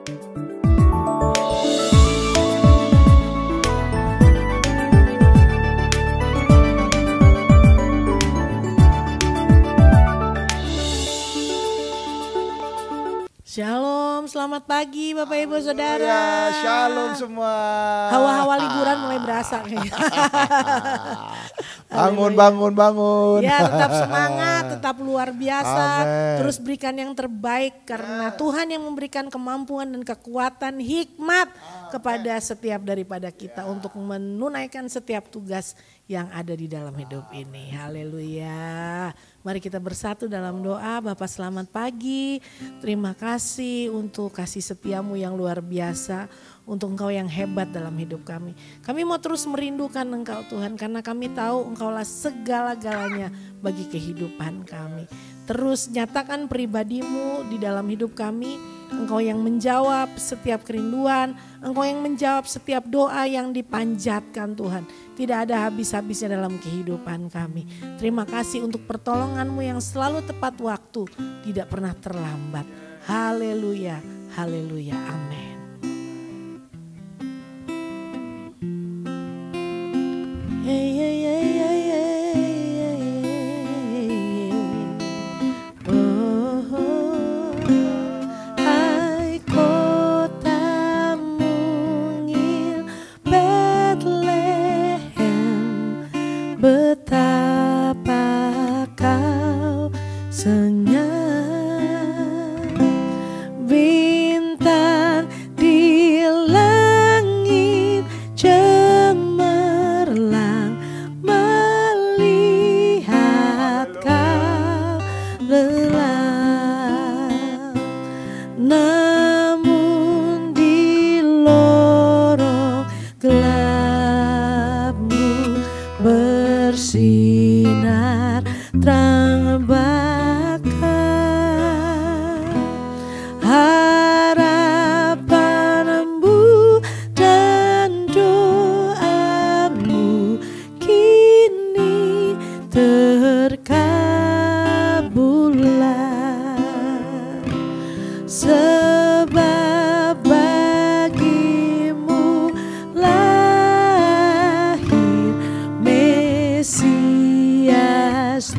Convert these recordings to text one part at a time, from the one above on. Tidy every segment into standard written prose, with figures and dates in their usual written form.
Shalom, selamat pagi Bapak Ibu Saudara. Ya, shalom semua. Hawa-hawa liburan mulai berasa kayaknya. Bangun. Ya, tetap semangat, tetap luar biasa. Amen. Terus berikan yang terbaik karena Tuhan yang memberikan kemampuan dan kekuatan, hikmat kepada setiap daripada kita untuk menunaikan setiap tugas yang ada di dalam hidup ini. Haleluya. Mari kita bersatu dalam doa. Bapak selamat pagi. Terima kasih untuk kasih setiamu yang luar biasa. Untuk Engkau yang hebat dalam hidup kami. Kami mau terus merindukan Engkau Tuhan. Karena kami tahu Engkaulah segala-galanya bagi kehidupan kami. Terus nyatakan pribadimu di dalam hidup kami. Engkau yang menjawab setiap kerinduan. Engkau yang menjawab setiap doa yang dipanjatkan Tuhan. Tidak ada habis-habisnya dalam kehidupan kami. Terima kasih untuk pertolongan-Mu yang selalu tepat waktu. Tidak pernah terlambat. Haleluya, haleluya, amin. Hai kota mungil Bethlehem, betapa kau senyap. Bintang di langit cemerlang melihat kau lelah. Namun di lorong gelapmu bersinar terang bakar. Harapanmu dan doamu kini terkabullah. Sebab bagimu lahir Mesias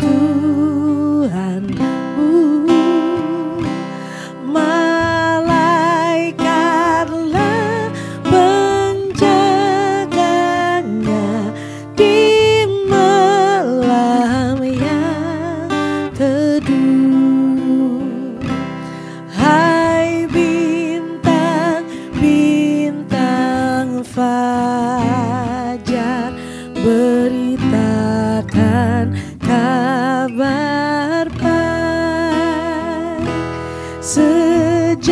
Tuhanmu. Malaikatlah penjaganya di malam yang teduh. Hai bintang-bintang fajar, beritakan kabar baik. Sejahtera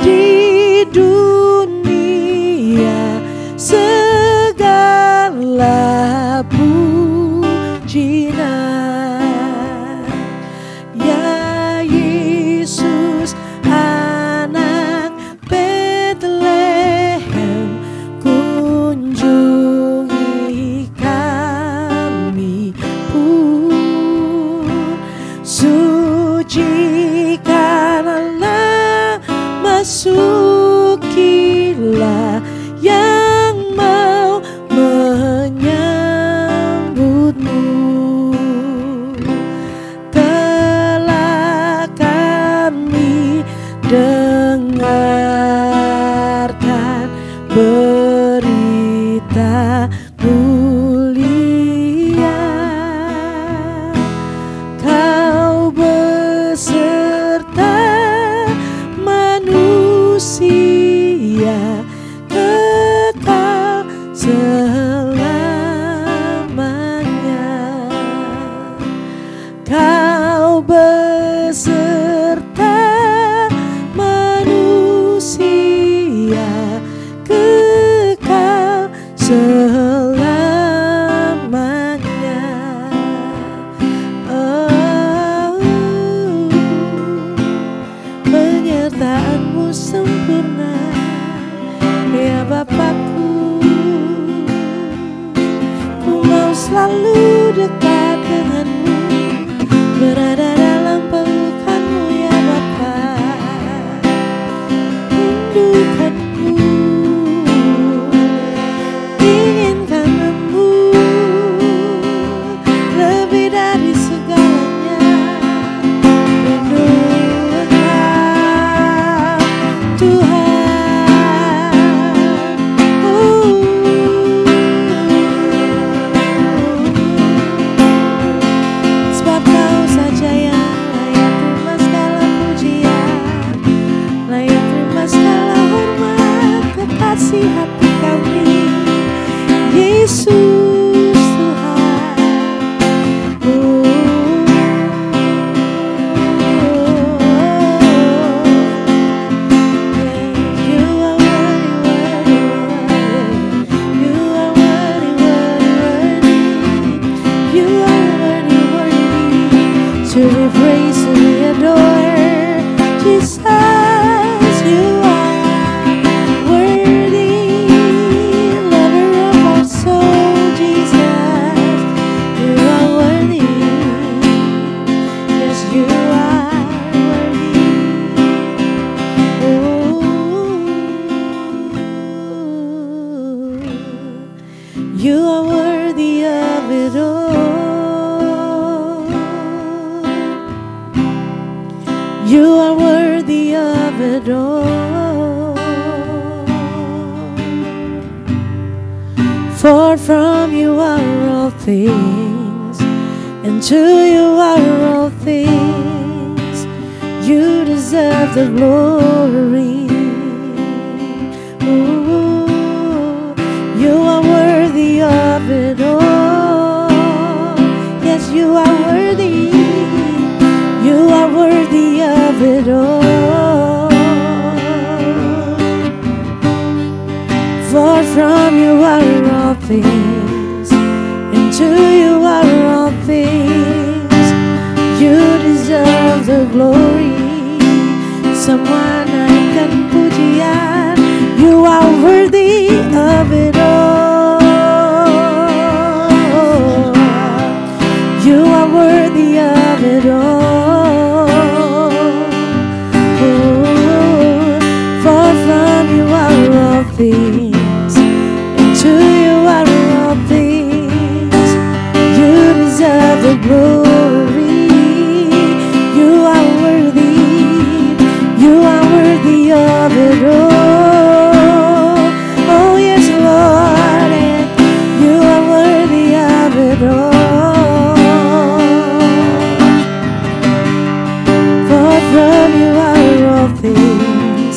di dunia, segala pujian. Ya Yesus anak Bethlehem, kunjungi kami pun. Sucikanlah, masukilah yang mau menyambutmu. Telah kami dengarkan berita mulia, kau beserta manusia kekal selamanya. Kau beserta manusia kekal selamanya. Oh, penyertaan-Mu sempurna, ya Bapakku. Ku mau selalu dekat dengan-Mu, berada dalam pelukan-Mu ya Bapa. Jesus, you are worthy, lover of our soul. Jesus, you are worthy. Yes, you are worthy. Oh, you are worthy of it all. You are worthy of it all. For from you are all things, and to you are all things. You deserve the glory. Ooh, you are worthy of it all. Yes, you are worthy. You are worthy of it all. For from you are all things, and to you are all things. You deserve the glory. Someone naikkan pujian. You are worthy of it all. You are worthy of it all. Things, and to you are all things. You deserve the glory. You are worthy. You are worthy of it all. Oh yes, Lord, and you are worthy of it all. For from you are all things,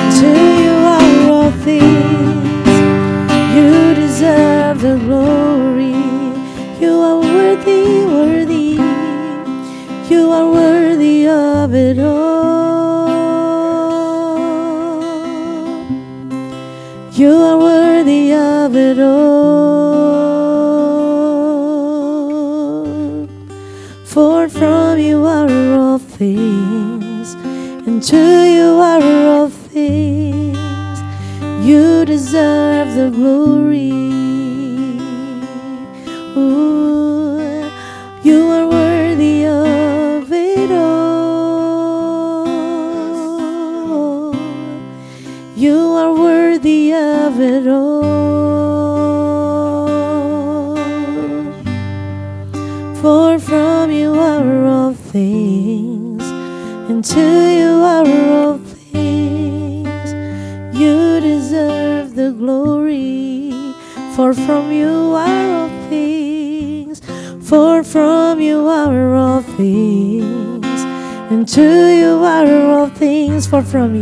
and to you things. You deserve the glory. You are worthy, worthy. You are worthy of it all. You are worthy of it all. For from you are all things, and to you are all things. You deserve the glory. Ooh, you are worthy of it all. You are worthy of it all. For from you are all things, and to you are all things. You deserve the glory. For from you are all things. For from you are all things, and to you are all things. For from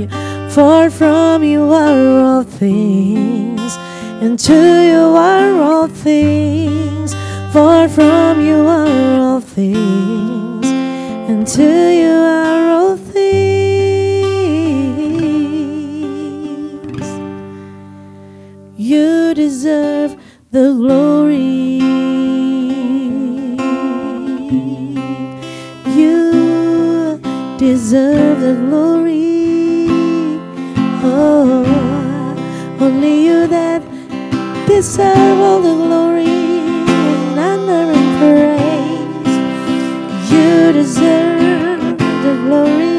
you are all things, and to you are all things. For from you are all things, and to you are all things. You deserve the glory. You deserve the glory. Oh, only you that deserve all the glory and honor and praise. You deserve the glory.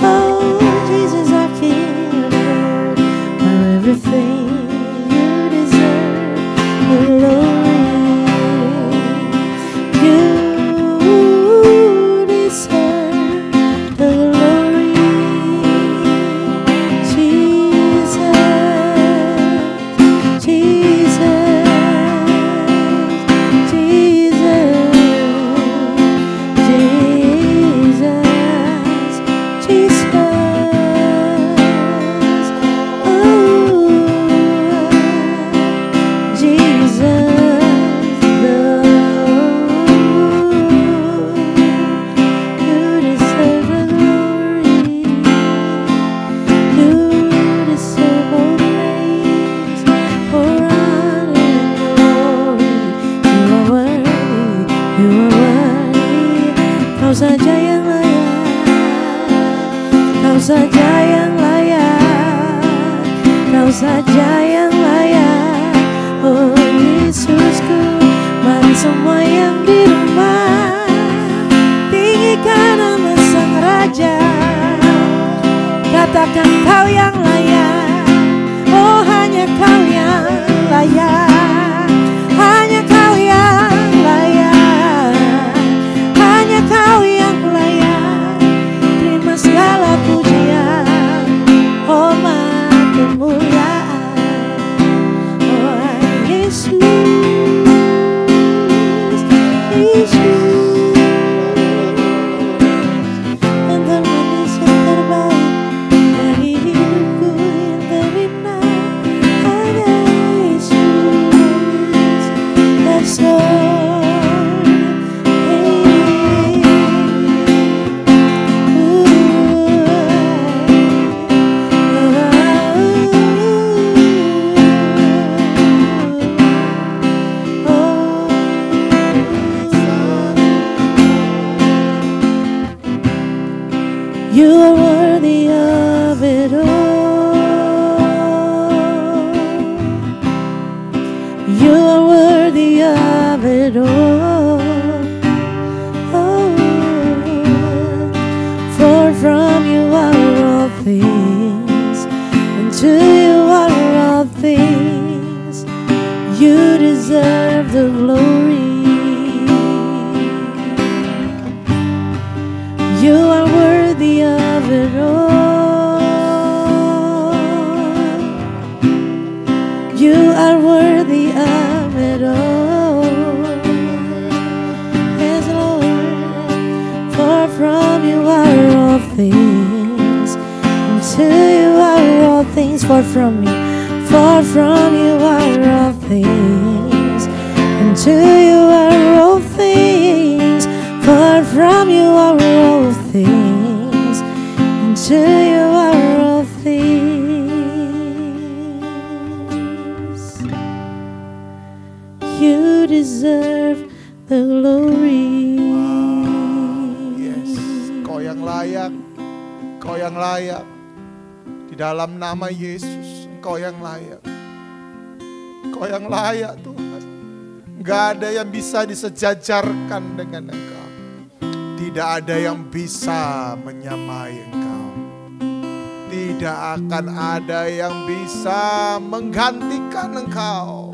Oh, Jesus, our King and Lord, our everything. You deserve the glory. You deserve the glory. Jesus, Jesus, Jesus, Jesus. saja yang layak, Kau saja yang layak. Oh Yesusku, mari semua yang di rumah tinggikan nama Sang Raja. Katakan Kau yang layak, oh hanya Kau yang layak, hanya Kau yang layak, hanya Kau yang layak. Terima segala pujian, hormat, kemuliaan, oh Yesus, Yesus. Engkau manusia terbaik dari hidupku yang terindah, hanya Yesus. That's all. You are worthy of it all. You are worthy of it all. Oh, for from you are all things, and to you are all things. You deserve the glory. You are worthy of it all. You are worthy of it all. Yes, Lord. For from you are all things, and to you are all things. For from you are all things, and to you are all things. For from you are all things, and to you are all things. You deserve the glory. Yes, Kau yang layak, Kau yang layak. Di dalam nama Yesus, Kau yang layak. Kau yang layak Tuhan. Gak ada yang bisa disejajarkan dengan Engkau. Tidak ada yang bisa menyamai Engkau. Tidak akan ada yang bisa menggantikan Engkau.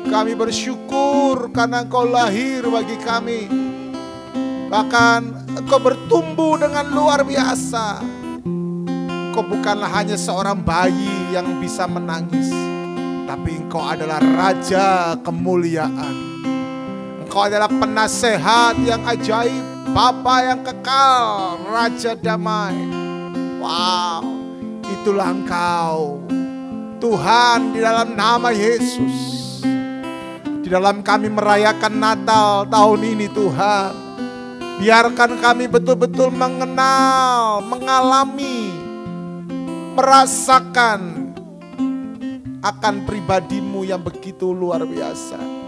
Kami bersyukur karena Engkau lahir bagi kami. Bahkan Engkau bertumbuh dengan luar biasa. Engkau bukanlah hanya seorang bayi yang bisa menangis, tapi Engkau adalah Raja kemuliaan. Engkau adalah penasehat yang ajaib, Bapa yang kekal, Raja damai. Wow, itulah Engkau, Tuhan. Di dalam nama Yesus, di dalam kami merayakan Natal tahun ini Tuhan, biarkan kami betul-betul mengenal, mengalami, merasakan akan pribadi-Mu yang begitu luar biasa.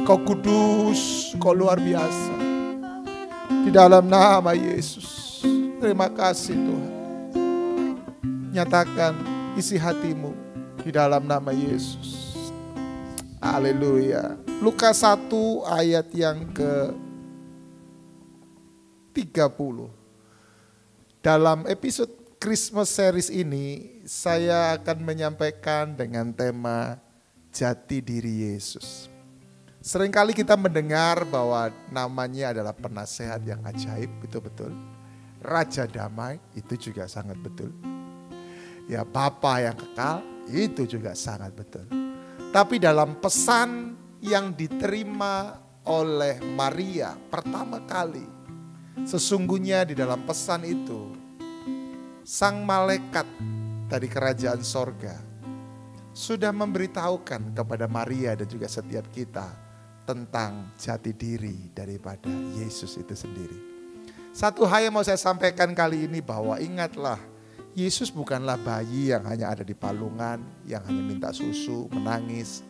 Kau kudus, Kau luar biasa. Di dalam nama Yesus, terima kasih Tuhan. Nyatakan isi hatimu di dalam nama Yesus. Haleluya. Lukas 1 ayat yang ke-30. Dalam episode Christmas series ini, saya akan menyampaikan dengan tema jati diri Yesus. Seringkali kita mendengar bahwa namanya adalah penasehat yang ajaib, itu betul. Raja damai, itu juga sangat betul. Ya, Bapa yang kekal, itu juga sangat betul. Tapi dalam pesan yang diterima oleh Maria pertama kali, sesungguhnya di dalam pesan itu, sang malaikat dari kerajaan sorga sudah memberitahukan kepada Maria dan juga setiap kita tentang jati diri daripada Yesus itu sendiri. Satu hal yang mau saya sampaikan kali ini, bahwa ingatlah, Yesus bukanlah bayi yang hanya ada di palungan, yang hanya minta susu, menangis.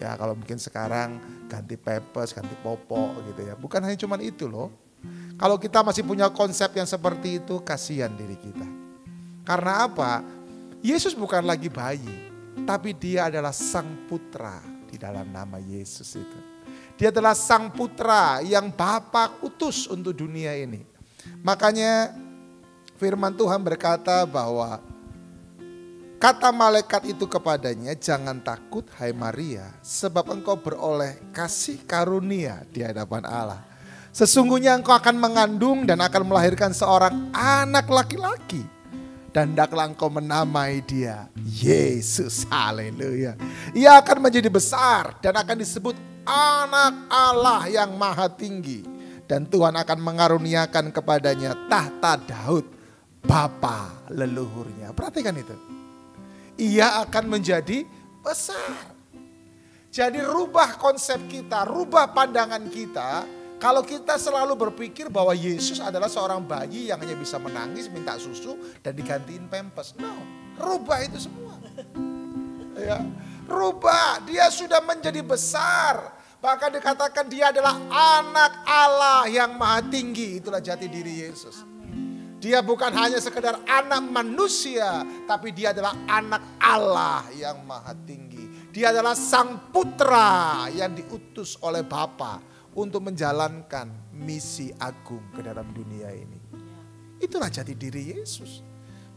Ya, kalau mungkin sekarang ganti pampers, ganti popok gitu ya. Bukan hanya cuma itu loh. Kalau kita masih punya konsep yang seperti itu, kasihan diri kita. Karena apa? Yesus bukan lagi bayi, tapi dia adalah sang putra di dalam nama Yesus itu. Dia adalah sang putra yang Bapa utus untuk dunia ini. Makanya firman Tuhan berkata bahwa kata malaikat itu kepadanya, jangan takut hai Maria, sebab engkau beroleh kasih karunia di hadapan Allah. Sesungguhnya engkau akan mengandung dan akan melahirkan seorang anak laki-laki. Dan hendaklah engkau menamai dia Yesus. Haleluya. Ia akan menjadi besar dan akan disebut anak Allah yang maha tinggi. Dan Tuhan akan mengaruniakan kepadanya tahta Daud, bapa leluhurnya. Perhatikan itu. Ia akan menjadi besar. Jadi rubah konsep kita, rubah pandangan kita. Kalau kita selalu berpikir bahwa Yesus adalah seorang bayi yang hanya bisa menangis, minta susu, dan digantiin pampers. No, rubah itu semua. Ya, rubah, dia sudah menjadi besar. Bahkan dikatakan dia adalah anak Allah yang maha tinggi. Itulah jati diri Yesus. Dia bukan hanya sekedar anak manusia, tapi dia adalah anak Allah yang maha tinggi. Dia adalah sang putra yang diutus oleh Bapa untuk menjalankan misi agung ke dalam dunia ini. Itulah jati diri Yesus.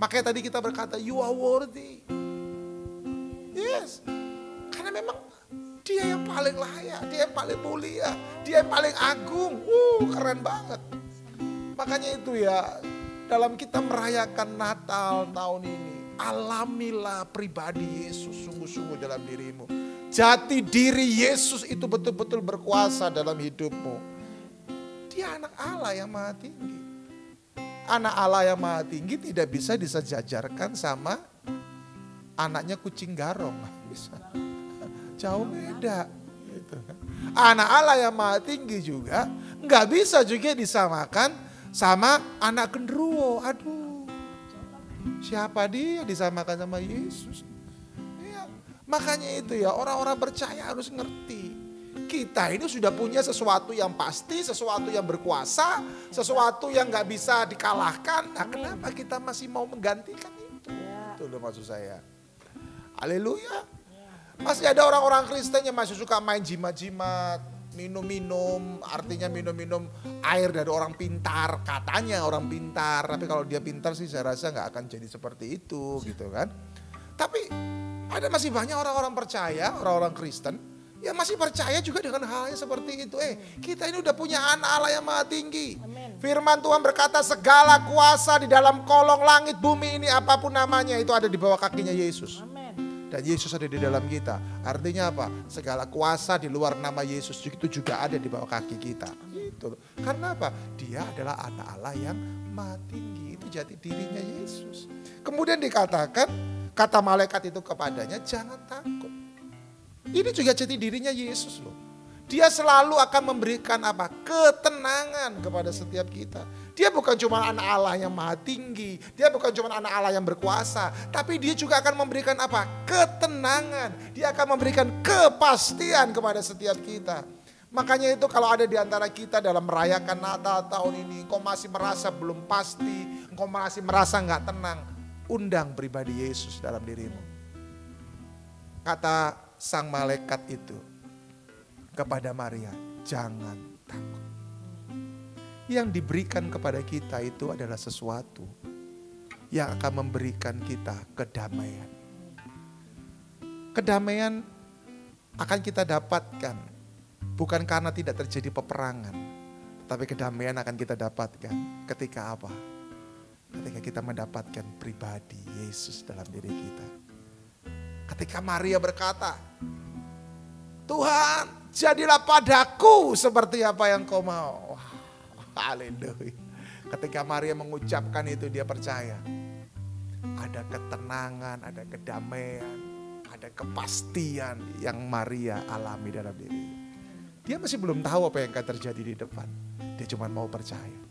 Makanya tadi kita berkata, you are worthy. Yes. Karena memang dia yang paling layak, dia yang paling mulia, dia yang paling agung. Keren banget. Makanya itu ya, dalam kita merayakan Natal tahun ini, alamilah pribadi Yesus sungguh-sungguh dalam dirimu. Jati diri Yesus itu betul-betul berkuasa dalam hidupmu. Dia anak Allah yang maha tinggi. Anak Allah yang maha tinggi tidak bisa disejajarkan sama anaknya kucing garong. Bisa. Jauh beda. Gitu. Anak Allah yang maha tinggi juga nggak bisa juga disamakan sama anak genderuwo. Aduh, siapa dia disamakan sama Yesus? Makanya itu ya, orang-orang percaya harus ngerti. Kita ini sudah punya sesuatu yang pasti, sesuatu yang berkuasa, sesuatu yang gak bisa dikalahkan. Nah, kenapa kita masih mau menggantikan itu? Itu loh maksud saya. Haleluya. Masih ada orang-orang Kristen yang masih suka main jimat-jimat, minum-minum, artinya minum-minum air dari orang pintar. Katanya orang pintar, tapi kalau dia pintar sih saya rasa gak akan jadi seperti itu gitu kan. Tapi ada masih banyak orang-orang percaya, orang-orang Kristen yang masih percaya juga dengan hal yang seperti itu. Kita ini udah punya anak Allah yang maha tinggi. Amen. Firman Tuhan berkata segala kuasa di dalam kolong langit bumi ini apapun namanya itu ada di bawah kakinya Yesus. Amen. Dan Yesus ada di dalam kita. Artinya apa? Segala kuasa di luar nama Yesus itu juga ada di bawah kaki kita. Gitu. Karena apa? Dia adalah anak Allah yang maha tinggi. Itu jati dirinya Yesus. Kemudian dikatakan kata malaikat itu kepadanya, jangan takut. Ini juga jati dirinya Yesus loh. Dia selalu akan memberikan apa? Ketenangan kepada setiap kita. Dia bukan cuma anak Allah yang maha tinggi. Dia bukan cuma anak Allah yang berkuasa. Tapi dia juga akan memberikan apa? Ketenangan. Dia akan memberikan kepastian kepada setiap kita. Makanya itu kalau ada di antara kita dalam merayakan Natal tahun ini, engkau masih merasa belum pasti, engkau masih merasa gak tenang. Undang pribadi Yesus dalam dirimu. Kata sang malaikat itu kepada Maria, jangan takut. Yang diberikan kepada kita itu adalah sesuatu yang akan memberikan kita kedamaian. Kedamaian akan kita dapatkan bukan karena tidak terjadi peperangan, tapi kedamaian akan kita dapatkan ketika apa? Ketika kita mendapatkan pribadi Yesus dalam diri kita. Ketika Maria berkata, Tuhan jadilah padaku seperti apa yang kau mau. Wah, haleluya. Ketika Maria mengucapkan itu dia percaya. Ada ketenangan, ada kedamaian, ada kepastian yang Maria alami dalam diri. Dia masih belum tahu apa yang akan terjadi di depan. Dia cuma mau percaya.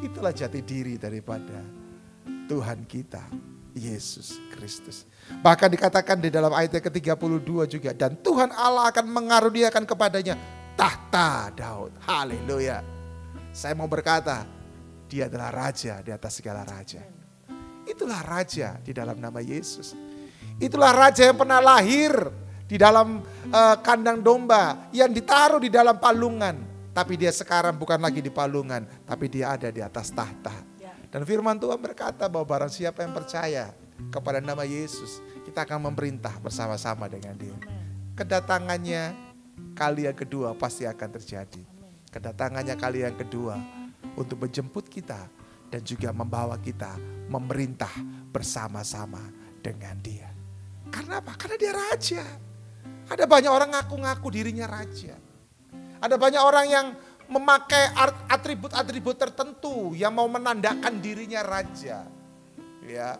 Itulah jati diri daripada Tuhan kita, Yesus Kristus. Bahkan dikatakan di dalam ayat yang ke-32 juga. Dan Tuhan Allah akan mengaruniakan kepadanya tahta Daud. Haleluya. Saya mau berkata, dia adalah raja di atas segala raja. Itulah raja di dalam nama Yesus. Itulah raja yang pernah lahir di dalam kandang domba, yang ditaruh di dalam palungan. Tapi dia sekarang bukan lagi di palungan, tapi dia ada di atas tahta. Dan firman Tuhan berkata bahwa barang siapa yang percaya kepada nama Yesus, kita akan memerintah bersama-sama dengan dia. Kedatangannya kali yang kedua pasti akan terjadi. Kedatangannya kali yang kedua untuk menjemput kita dan juga membawa kita memerintah bersama-sama dengan dia. Karena apa? Karena dia raja. Ada banyak orang ngaku-ngaku dirinya raja. Ada banyak orang yang memakai atribut-atribut tertentu yang mau menandakan dirinya raja. Ya,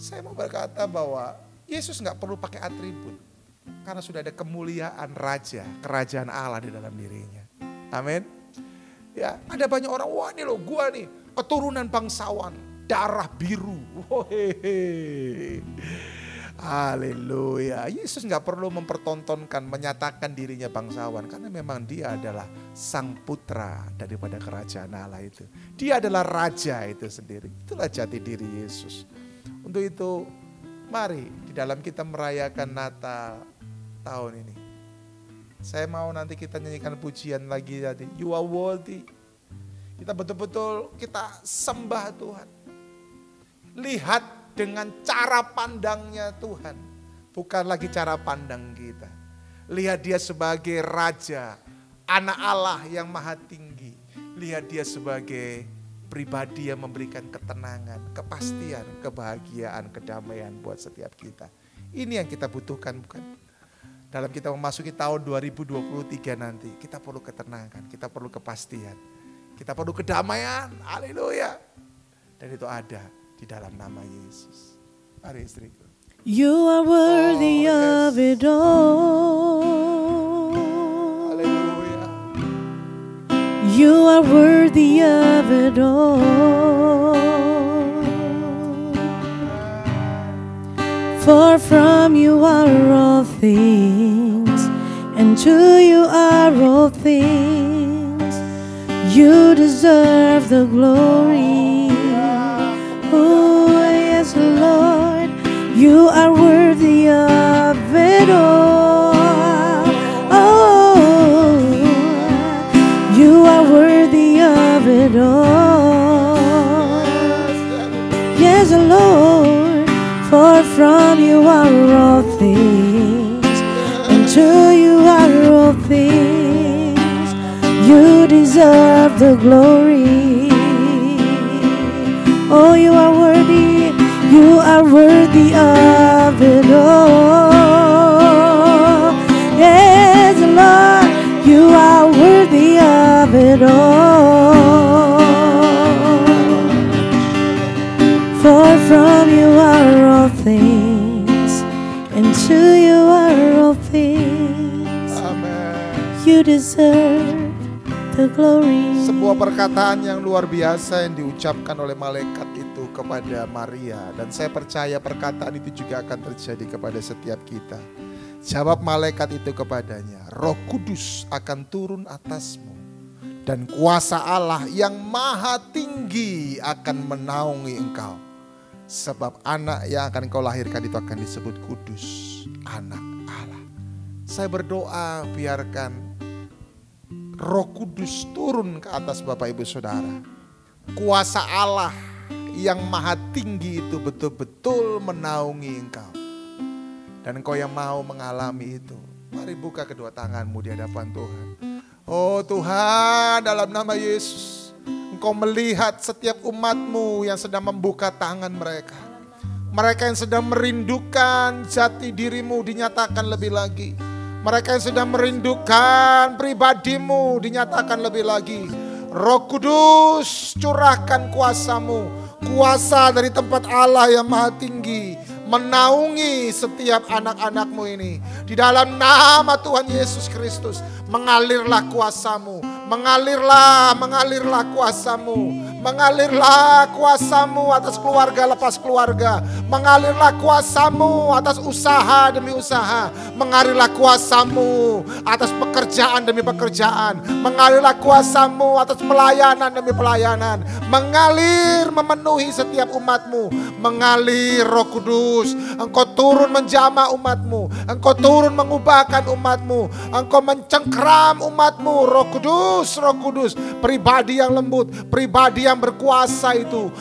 saya mau berkata bahwa Yesus nggak perlu pakai atribut karena sudah ada kemuliaan raja, kerajaan Allah di dalam dirinya. Amin. Ya, ada banyak orang, wah ini loh gua nih keturunan bangsawan, darah biru. Haleluya. Yesus gak perlu mempertontonkan, menyatakan dirinya bangsawan. Karena memang dia adalah sang putra daripada kerajaan Allah itu. Dia adalah raja itu sendiri. Itulah jati diri Yesus. Untuk itu mari di dalam kita merayakan Natal tahun ini. Saya mau nanti kita nyanyikan pujian lagi tadi. You are worthy. Kita betul-betul kita sembah Tuhan. Lihat dengan cara pandangnya Tuhan. Bukan lagi cara pandang kita. Lihat dia sebagai raja, anak Allah yang maha tinggi. Lihat dia sebagai pribadi yang memberikan ketenangan, kepastian, kebahagiaan, kedamaian buat setiap kita. Ini yang kita butuhkan, bukan? Dalam kita memasuki tahun 2023 nanti, kita perlu ketenangan, kita perlu kepastian, kita perlu kedamaian. Haleluya. Dan itu ada di dalam nama Yesus. Mari istriku. You are worthy of it all. Haleluya. You are worthy of it all. For from you are all things, and to you are all things. You deserve the glory. Oh, yes, Lord, you are worthy of it all. Oh, you are worthy of it all. Yes, Lord, for from you are all things, and to you are all things. You deserve the glory. Oh, you are worthy of it all. Yes, Lord, you are worthy of it all. For from you are all things, and to you are all things. Amen. You deserve the glory. Sebuah perkataan yang luar biasa yang diucapkan oleh malaikat itu kepada Maria. Dan saya percaya perkataan itu juga akan terjadi kepada setiap kita. Jawab malaikat itu kepadanya, Roh Kudus akan turun atasmu, dan kuasa Allah yang maha tinggi akan menaungi engkau. Sebab anak yang akan kau lahirkan itu akan disebut kudus, anak Allah. Saya berdoa biarkan Roh Kudus turun ke atas Bapak Ibu Saudara. Kuasa Allah yang maha tinggi itu betul-betul menaungi engkau. Dan engkau yang mau mengalami itu, mari buka kedua tanganmu di hadapan Tuhan. Oh Tuhan, dalam nama Yesus, Engkau melihat setiap umat-Mu yang sedang membuka tangan mereka. Mereka yang sedang merindukan jati diri-Mu dinyatakan lebih lagi. Mereka yang sedang merindukan pribadi-Mu dinyatakan lebih lagi. Roh Kudus, curahkan kuasa-Mu, kuasa dari tempat Allah yang maha tinggi, menaungi setiap anak-anak-Mu ini. Di dalam nama Tuhan Yesus Kristus, mengalirlah kuasa-Mu, mengalirlah kuasa-Mu, Mengalirlah kuasa-Mu atas keluarga lepas keluarga. Mengalirlah kuasa-Mu atas usaha demi usaha. Mengalirlah kuasa-Mu atas pekerjaan demi pekerjaan. Mengalirlah kuasa-Mu atas pelayanan demi pelayanan. Mengalir memenuhi setiap umat-Mu. Mengalir Roh Kudus. Engkau turun menjamah umat-Mu. Engkau turun mengubahkan umat-Mu. Engkau mencengkram umat-Mu. Roh Kudus, Roh Kudus. Pribadi yang lembut, pribadi yang berkuasa itu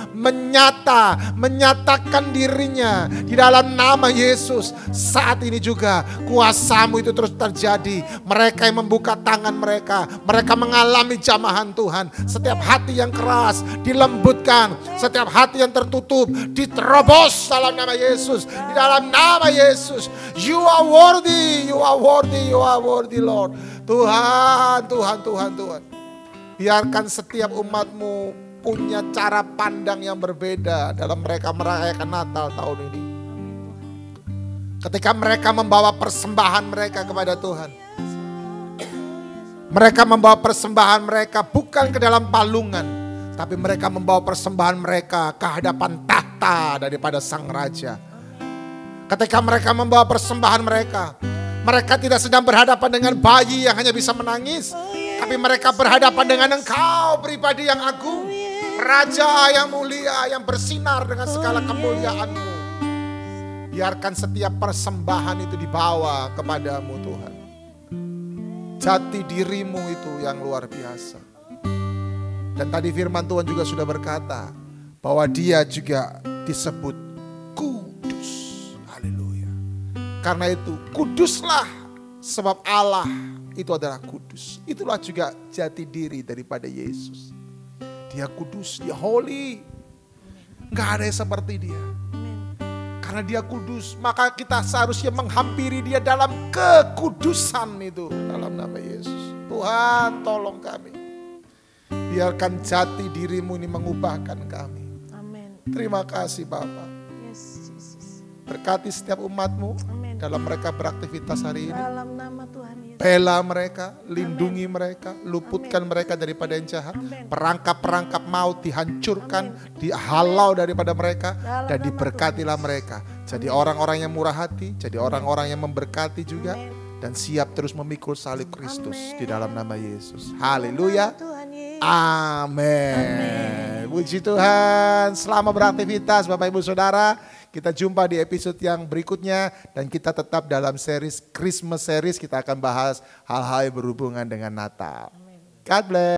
menyatakan dirinya di dalam nama Yesus. Saat ini juga kuasa-Mu itu terus terjadi. Mereka yang membuka tangan mereka mengalami jamahan Tuhan. Setiap hati yang keras dilembutkan, setiap hati yang tertutup diterobos dalam nama Yesus. Di dalam nama Yesus. You are worthy, you are worthy, you are worthy Lord. Tuhan, Tuhan, Tuhan, Tuhan. Biarkan setiap umat-Mu punya cara pandang yang berbeda dalam mereka merayakan Natal tahun ini. Ketika mereka membawa persembahan mereka kepada Tuhan. Mereka membawa persembahan mereka bukan ke dalam palungan, tapi mereka membawa persembahan mereka ke hadapan tahta daripada Sang Raja. Ketika mereka membawa persembahan mereka, mereka tidak sedang berhadapan dengan bayi yang hanya bisa menangis, tapi mereka berhadapan dengan Engkau, pribadi yang agung, Raja yang mulia, yang bersinar dengan segala kemuliaan-Mu. Biarkan setiap persembahan itu dibawa kepadamu Tuhan. Jati diri-Mu itu yang luar biasa. Dan tadi firman Tuhan juga sudah berkata bahwa Dia juga disebut kudus. Haleluya. Karena itu kuduslah, sebab Allah itu adalah kudus. Itulah juga jati diri daripada Yesus. Dia kudus, Dia holy. Gak ada yang seperti Dia. Karena Dia kudus, maka kita seharusnya menghampiri Dia dalam kekudusan itu. Dalam nama Yesus. Tuhan tolong kami. Biarkan jati diri-Mu ini mengubahkan kami. Amin. Terima kasih Bapa. Yes, Jesus. Berkati setiap umat-Mu dalam mereka beraktivitas hari ini. Dalam nama Tuhan Yesus. Bela mereka, lindungi mereka, luputkan mereka daripada yang jahat. Perangkap-perangkap maut dihancurkan, dihalau daripada mereka, dan diberkatilah mereka. Jadi orang-orang yang murah hati, jadi orang-orang yang memberkati juga, dan siap terus memikul salib Kristus di dalam nama Yesus. Haleluya. Amin. Puji Tuhan. Selamat beraktivitas Bapak Ibu Saudara. Kita jumpa di episode yang berikutnya dan kita tetap dalam series Christmas series, kita akan bahas hal-hal yang berhubungan dengan Natal. God bless.